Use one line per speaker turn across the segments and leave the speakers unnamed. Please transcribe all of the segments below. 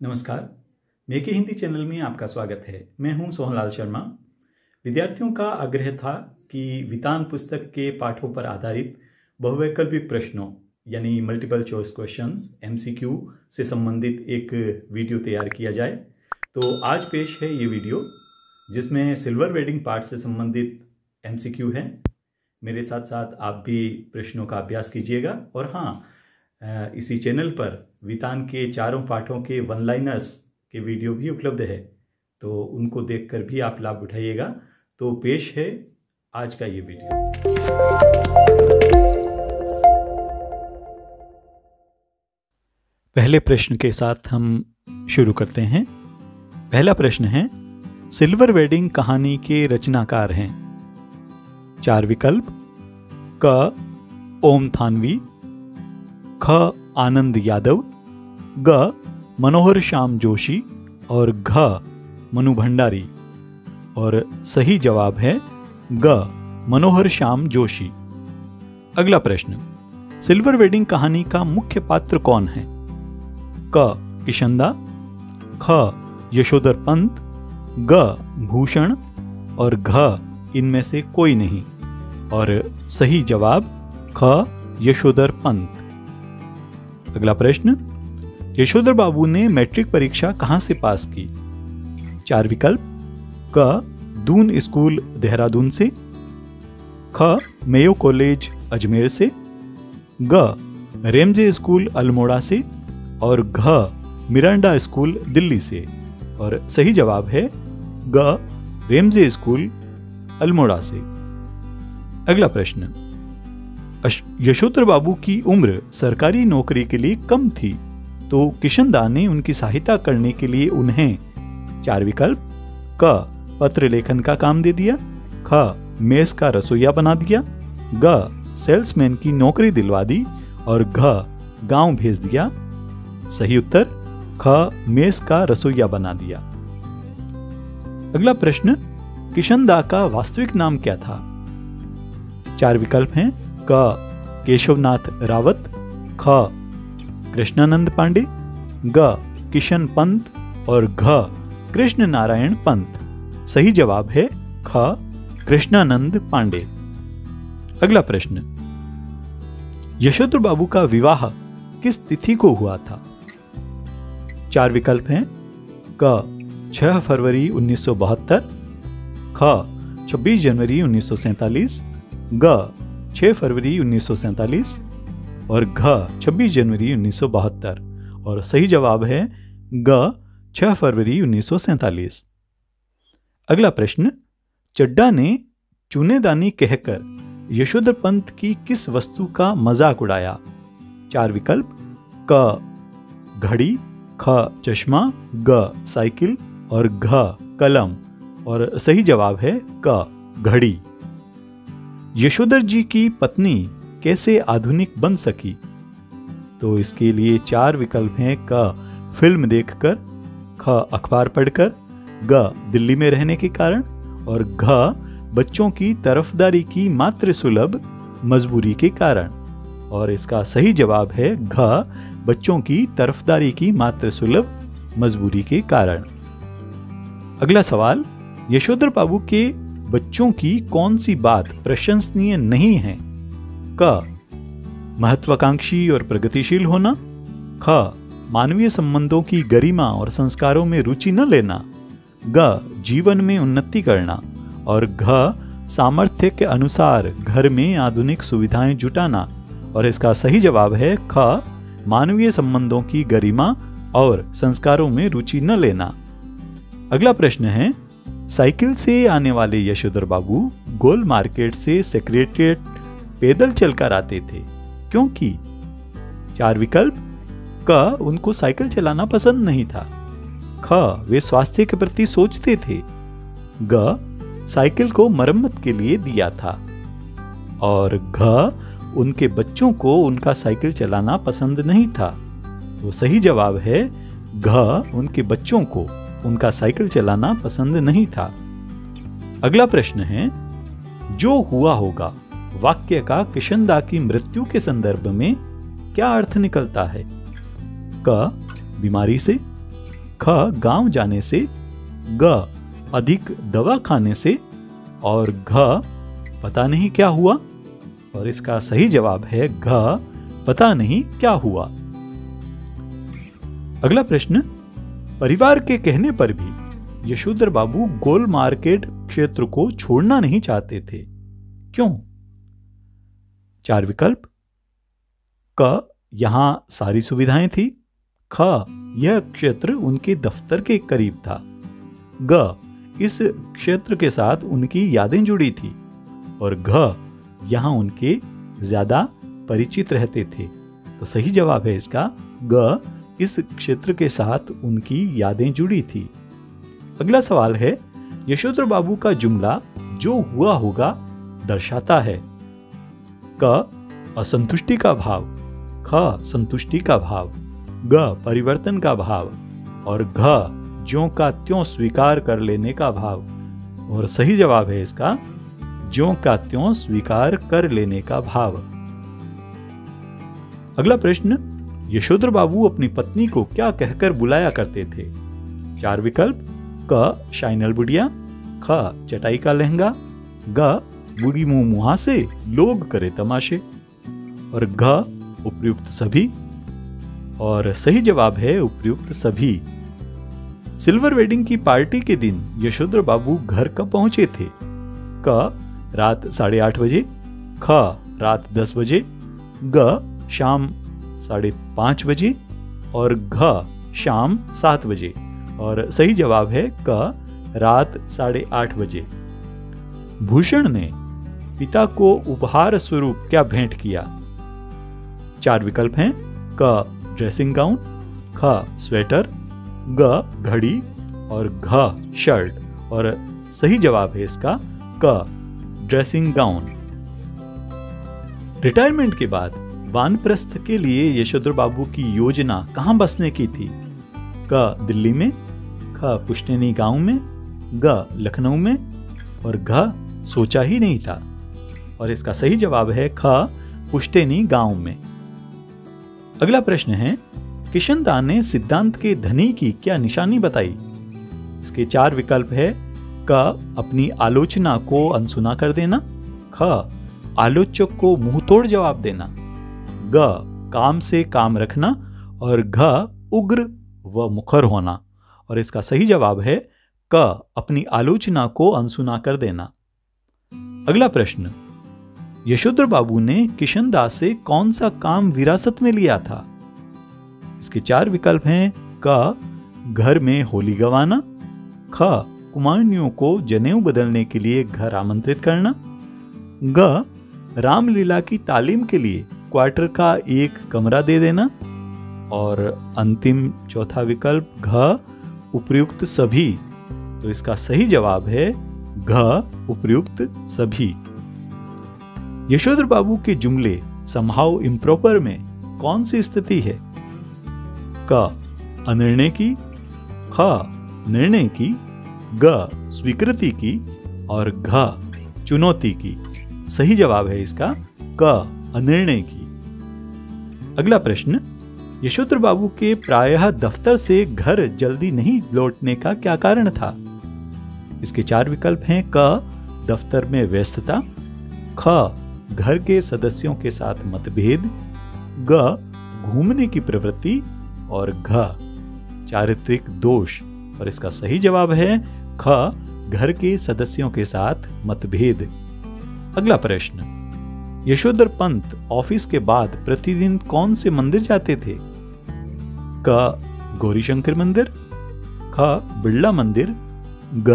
नमस्कार, मेके हिंदी चैनल में आपका स्वागत है। मैं हूं सोहनलाल शर्मा। विद्यार्थियों का आग्रह था कि वितान पुस्तक के पाठों पर आधारित बहुवैकल्पिक प्रश्नों यानी मल्टीपल चॉइस क्वेश्चंस MCQ से संबंधित एक वीडियो तैयार किया जाए। तो आज पेश है ये वीडियो जिसमें सिल्वर वेडिंग पार्ट से संबंधित MCQ है। मेरे साथ साथ आप भी प्रश्नों का अभ्यास कीजिएगा। और हाँ, इसी चैनल पर वितान के चारों पाठों के वन लाइनर्स के वीडियो भी उपलब्ध है, तो उनको देखकर भी आप लाभ उठाइएगा। तो पेश है आज का ये वीडियो। पहले प्रश्न के साथ हम शुरू करते हैं। पहला प्रश्न है, सिल्वर वेडिंग कहानी के रचनाकार हैं। 4 विकल्प: क ओम थानवी, ख आनंद यादव, ग मनोहर श्याम जोशी और घ मनु भंडारी। और सही जवाब है ग मनोहर श्याम जोशी। अगला प्रश्न, सिल्वर वेडिंग कहानी का मुख्य पात्र कौन है? क किशनदा, ख यशोधर पंत, ग भूषण और घ इनमें से कोई नहीं। और सही जवाब ख यशोधर पंत। अगला प्रश्न, यशोधर बाबू ने मैट्रिक परीक्षा कहां से पास की? 4 विकल्प: क दून स्कूल देहरादून से, ख मेयो कॉलेज अजमेर से, ग रेमजे स्कूल अल्मोड़ा से और घ मिरांडा स्कूल दिल्ली से। और सही जवाब है ग रेमजे स्कूल अल्मोड़ा से। अगला प्रश्न, यशोधर बाबू की उम्र सरकारी नौकरी के लिए कम थी, तो किशनदा ने उनकी सहायता करने के लिए उन्हें 4 विकल्प: क पत्र लेखन का काम दे दिया, ख मेस का रसोइया बना दिया, ग सेल्समैन की नौकरी दिलवा दी और घ गांव भेज दिया। सही उत्तर ख मेस का रसोइया बना दिया। अगला प्रश्न, किशनदा का वास्तविक नाम क्या था? 4 विकल्प हैं: क केशवनाथ रावत, ख कृष्णानंद पांडे, ग किशन पंत और घ कृष्ण नारायण पंत। सही जवाब है ख कृष्णानंद पांडे। अगला प्रश्न, यशोधर बाबू का विवाह किस तिथि को हुआ था? 4 विकल्प हैं: क 6 फरवरी 1972, ख 26 जनवरी 1947, ग 6 फरवरी 1947 और घ 26 जनवरी 1972। और सही जवाब है ग 6 फरवरी 1947। अगला प्रश्न, चड्डा ने चूनेदानी कहकर यशोधर पंत की किस वस्तु का मजाक उड़ाया? 4 विकल्प: क घड़ी, ख चश्मा, ग साइकिल और घ कलम। और सही जवाब है क घड़ी। यशोधर जी की पत्नी कैसे आधुनिक बन सकी? तो इसके लिए 4 विकल्प हैं: क फिल्म देखकर, ख अखबार पढ़कर, ग दिल्ली में रहने के कारण और घ बच्चों की तरफदारी की मात्र सुलभ मजबूरी के कारण। और इसका सही जवाब है घ बच्चों की तरफदारी की मात्र सुलभ मजबूरी के कारण। अगला सवाल, यशोधर बाबू के बच्चों की कौन सी बात प्रशंसनीय नहीं है? क महत्वाकांक्षी और प्रगतिशील होना, ख मानवीय संबंधों की गरिमा और संस्कारों में रुचि न लेना, ग जीवन में उन्नति करना और घ सामर्थ्य के अनुसार घर में आधुनिक सुविधाएं जुटाना। और इसका सही जवाब है ख मानवीय संबंधों की गरिमा और संस्कारों में रुचि न लेना। अगला प्रश्न है, साइकिल से आने वाले यशोधर बाबू गोल मार्केट से सेक्रेटेरिएट पैदल चलकर आते थे, क्योंकि? 4 विकल्प: क उनको साइकिल चलाना पसंद नहीं था, ख वे स्वास्थ्य के प्रति सोचते थे, ग साइकिल को मरम्मत के लिए दिया था और घ उनके बच्चों को उनका साइकिल चलाना पसंद नहीं था। तो सही जवाब है घ उनके बच्चों को उनका साइकिल चलाना पसंद नहीं था। अगला प्रश्न है, जो हुआ होगा वाक्य का किशनदा की मृत्यु के संदर्भ में क्या अर्थ निकलता है? क बीमारी से, ख गांव जाने से, ग अधिक दवा खाने से और घ पता नहीं क्या हुआ। और इसका सही जवाब है घ पता नहीं क्या हुआ। अगला प्रश्न, परिवार के कहने पर भी यशोधर बाबू गोल मार्केट क्षेत्र को छोड़ना नहीं चाहते थे, क्यों? 4 विकल्प। क यहां सारी सुविधाएं थी। ख यह क्षेत्र उनके दफ्तर के करीब था। ग इस क्षेत्र के साथ उनकी यादें जुड़ी थी। और घ यहां उनके ज्यादा परिचित रहते थे। तो सही जवाब है इसका ग इस क्षेत्र के साथ उनकी यादें जुड़ी थी। अगला सवाल है, यशोधर बाबू का जुमला जो हुआ होगा दर्शाता है। क असंतुष्टि का भाव, ख संतुष्टि का भाव, ग परिवर्तन का भाव और घ ज्यों का त्यों स्वीकार कर लेने का भाव। और सही जवाब है इसका ज्यों का त्यों स्वीकार कर लेने का भाव। अगला प्रश्न, यशोधर बाबू अपनी पत्नी को क्या कहकर बुलाया करते थे? 4 विकल्प। क शाइनल बुढ़िया, ख चटाई का लहंगा, ग बूढ़ी मुंह मुहासे लोग करे तमाशे और घ उपयुक्त सभी। और सही जवाब है उपयुक्त सभी। सिल्वर वेडिंग की पार्टी के दिन यशोधर बाबू घर कब पहुंचे थे? क रात 8:30 बजे, ख रात 10 बजे, ग शाम 5:30 बजे और घ शाम 7 बजे। और सही जवाब है क रात 8:30 बजे। भूषण ने पिता को उपहार स्वरूप क्या भेंट किया? 4 विकल्प हैं। क ड्रेसिंग गाउन, ख स्वेटर, ग घड़ी और घ शर्ट। और सही जवाब है इसका क ड्रेसिंग गाउन। रिटायरमेंट के बाद वानप्रस्थ के लिए यशोधर बाबू की योजना कहां बसने की थी? क दिल्ली में, ख पुश्तैनी गांव में, ग लखनऊ में और घ सोचा ही नहीं था। और इसका सही जवाब है ख पुश्तैनी गांव में। अगला प्रश्न है, किशनदा ने सिद्धांत के धनी की क्या निशानी बताई? इसके 4 विकल्प है। क अपनी आलोचना को अनसुना कर देना, ख आलोचक को मुंहतोड़ जवाब देना, ग काम से काम रखना और घ उग्र व मुखर होना। और इसका सही जवाब है क अपनी आलोचना को अनसुना कर देना। अगला प्रश्न, यशोधर बाबू ने किशनदा से कौन सा काम विरासत में लिया था? इसके 4 विकल्प हैं। क घर में होली गवाना, ख कुमारियों को जनेऊ बदलने के लिए घर आमंत्रित करना, ग रामलीला की तालीम के लिए क्वार्टर का एक कमरा दे देना और अंतिम चौथा विकल्प घ उपयुक्त सभी। तो इसका सही जवाब है घ उपयुक्त सभी। यशोधर बाबू के जुमले समहाउ इम्प्रॉपर में कौन सी स्थिति है? क अनिर्णय की, ख निर्णय की, ग स्वीकृति की और घ चुनौती की। सही जवाब है इसका क अनिर्णय की। अगला प्रश्न, यशोधर बाबू के प्रायः दफ्तर से घर जल्दी नहीं लौटने का क्या कारण था? इसके 4 विकल्प हैं। क दफ्तर में व्यस्तता, ख घर के सदस्यों के साथ मतभेद, ग घूमने की प्रवृत्ति और घ चारित्रिक दोष। और इसका सही जवाब है ख घर के सदस्यों के साथ मतभेद। अगला प्रश्न, यशोधर पंत ऑफिस के बाद प्रतिदिन कौन से मंदिर जाते थे? क गौरीशंकर मंदिर, ख बिड़ला मंदिर, ग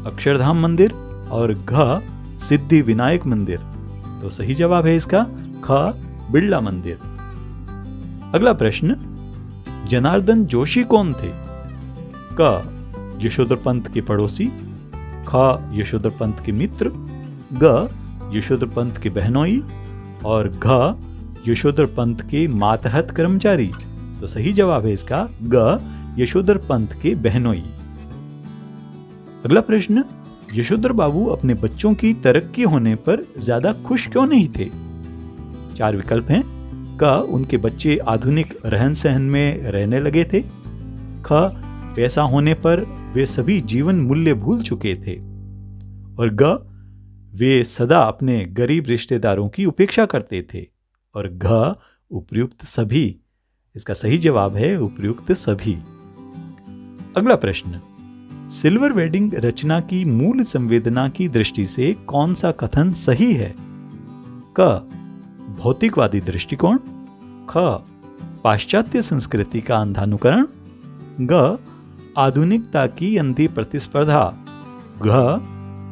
अक्षरधाम मंदिर और घ सिद्धि विनायक मंदिर। तो सही जवाब है इसका ख बिड़ला मंदिर। अगला प्रश्न, जनार्दन जोशी कौन थे? क यशोधर पंत के पड़ोसी, ख यशोधर पंत के मित्र, ग यशोधर पंत के बहनोई और घ यशोधर पंत के मातहत कर्मचारी। तो सही जवाब है इसका ग यशोधर पंत के बहनोई। अगला प्रश्न, यशोधर बाबू अपने बच्चों की तरक्की होने पर ज्यादा खुश क्यों नहीं थे? 4 विकल्प हैं। क उनके बच्चे आधुनिक रहन सहन में रहने लगे थे, ख पैसा होने पर वे सभी जीवन मूल्य भूल चुके थे। और ग, वे सदा अपने गरीब रिश्तेदारों की उपेक्षा करते थे। और घ, उपर्युक्त सभी। इसका सही जवाब है उपर्युक्त सभी। अगला प्रश्न, सिल्वर वेडिंग रचना की मूल संवेदना की दृष्टि से कौन सा कथन सही है? क, भौतिकवादी दृष्टिकोण। ख, पाश्चात्य संस्कृति का अंधानुकरण। ग, आधुनिकता की अंधी प्रतिस्पर्धा। घ,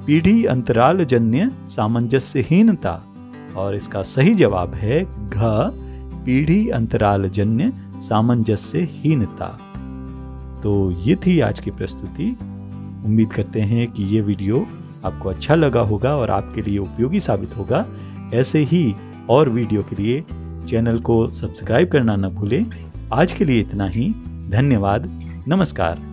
पीढ़ी अंतराल जन्य सामंजस्यहीनता। और इसका सही जवाब है घ, पीढ़ी अंतराल जन्य सामंजस्यहीनता। तो ये थी आज की प्रस्तुति। उम्मीद करते हैं कि ये वीडियो आपको अच्छा लगा होगा और आपके लिए उपयोगी साबित होगा। ऐसे ही और वीडियो के लिए चैनल को सब्सक्राइब करना न भूलें। आज के लिए इतना ही। धन्यवाद। नमस्कार।